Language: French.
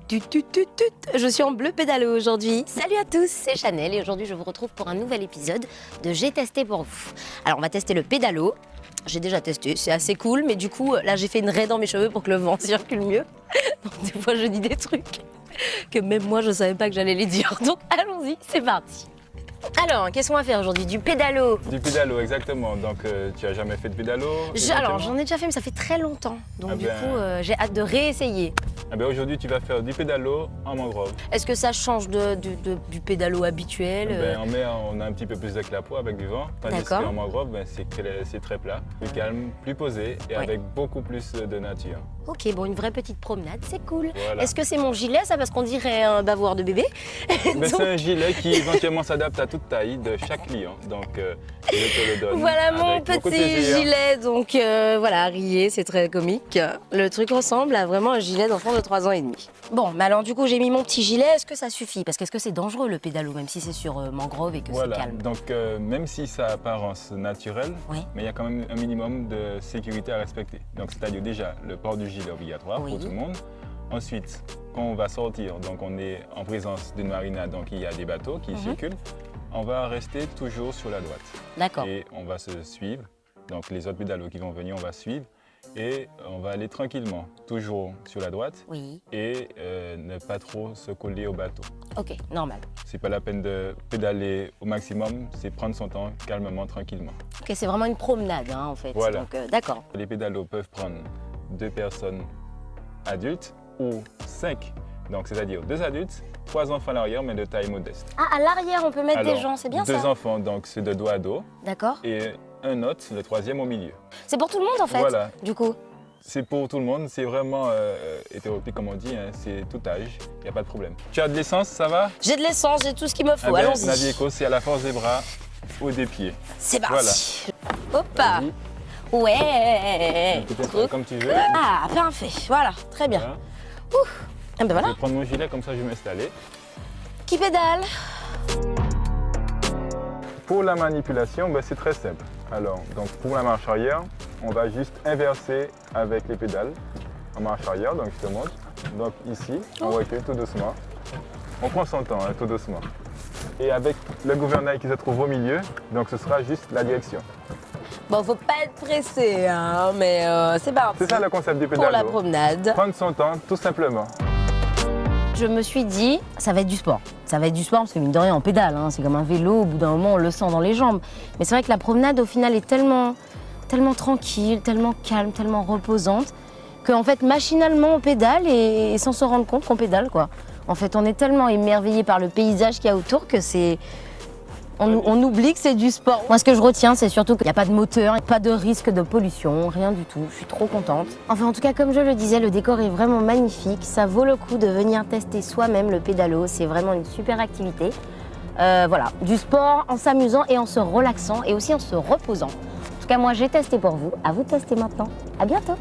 Je suis en bleu pédalo aujourd'hui. Salut à tous, c'est Chanel et aujourd'hui je vous retrouve pour un nouvel épisode de J'ai testé pour vous. Alors on va tester le pédalo. J'ai déjà testé, c'est assez cool, mais du coup là j'ai fait une raie dans mes cheveux pour que le vent circule mieux. Donc des fois je dis des trucs que même moi je savais pas que j'allais les dire. Donc allons-y, c'est parti. Alors, qu'est-ce qu'on va faire aujourd'hui? Du pédalo. Du pédalo, exactement. Donc, tu as jamais fait de pédalo? Alors, j'en ai déjà fait, mais ça fait très longtemps. Donc, Ah du ben... coup, j'ai hâte de réessayer. Ah ben, aujourd'hui, tu vas faire du pédalo en mangrove. Est-ce que ça change du pédalo habituel? Ben, en mer, on a un petit peu plus d'éclat avec du vent. Tandis qu'en mangrove, ben, c'est très plat, plus calme, plus posé et avec beaucoup plus de nature. Ok, bon, une vraie petite promenade, c'est cool. Voilà. Est-ce que c'est mon gilet, ça? Parce qu'on dirait un bavoir de bébé. Ben, donc... C'est un gilet qui éventuellement s'adapte à toute taille de chaque client. Donc, je te le donne. Voilà mon petit gilet. Donc, voilà, riez, c'est très comique. Le truc ressemble à vraiment un gilet d'enfant de 3 ans et demi. Bon, mais alors du coup, j'ai mis mon petit gilet. Est-ce que ça suffit? Parce qu'est-ce que c'est dangereux le pédalo, même si c'est sur mangrove et que c'est calme? Donc, même si ça a apparence naturelle, mais il y a quand même un minimum de sécurité à respecter. Donc, c'est-à-dire déjà le port du gilet obligatoire pour tout le monde. Ensuite, quand on va sortir, donc on est en présence d'une marina, donc il y a des bateaux qui circulent, on va rester toujours sur la droite. D'accord. Et on va se suivre, donc les autres pédalos qui vont venir, on va suivre et on va aller tranquillement, toujours sur la droite et ne pas trop se coller au bateau. Ok, normal. C'est pas la peine de pédaler au maximum, c'est prendre son temps calmement, tranquillement. Ok, c'est vraiment une promenade en fait. Voilà. Donc, d'accord. Les pédalos peuvent prendre 2 personnes adultes ou 5, donc c'est-à-dire 2 adultes, 3 enfants à l'arrière, mais de taille modeste. Ah, à l'arrière, on peut mettre des gens, c'est bien 2 ça? 2 enfants, donc c'est de dos à dos. D'accord. Et un autre, le 3e au milieu. C'est pour tout le monde en fait, voilà. Du coup? C'est pour tout le monde, c'est vraiment hétéroclite comme on dit, hein, c'est tout âge, il n'y a pas de problème. Tu as de l'essence, ça va? J'ai de l'essence, j'ai tout ce qu'il me faut, allons-y. Navier Eco, c'est à la force des bras ou des pieds. C'est parti. Voilà. Hoppa. Ouais. Comme tu veux. Ah, parfait, voilà, très bien. Voilà. Ouf. Ah ben voilà. Je vais prendre mon gilet, comme ça je vais m'installer. Qui pédale? Pour la manipulation, c'est très simple. Alors, donc pour la marche arrière, on va juste inverser avec les pédales en marche arrière, donc je te montre. Donc ici, on recule tout doucement. On prend son temps, tout doucement. Et avec le gouvernail qui se trouve au milieu, donc ce sera juste la direction. Bon, faut pas être pressé, hein, mais c'est parti. C'est ça le concept du pédalo. Pour la promenade. Prendre son temps, tout simplement. Je me suis dit, ça va être du sport. Ça va être du sport parce que mine de rien, on pédale. Hein, c'est comme un vélo, au bout d'un moment, on le sent dans les jambes. Mais c'est vrai que la promenade, au final, est tellement tranquille, tellement calme, tellement reposante, qu'en fait, machinalement, on pédale et sans se rendre compte qu'on pédale, quoi. En fait, on est tellement émerveillé par le paysage qu'il y a autour que c'est... On oublie que c'est du sport. Moi, ce que je retiens, c'est surtout qu'il n'y a pas de moteur, pas de risque de pollution, rien du tout. Je suis trop contente. Enfin, en tout cas, comme je le disais, le décor est vraiment magnifique. Ça vaut le coup de venir tester soi-même le pédalo. C'est vraiment une super activité. Voilà, du sport en s'amusant et en se relaxant et aussi en se reposant. En tout cas, moi, j'ai testé pour vous. À vous de tester maintenant. À bientôt.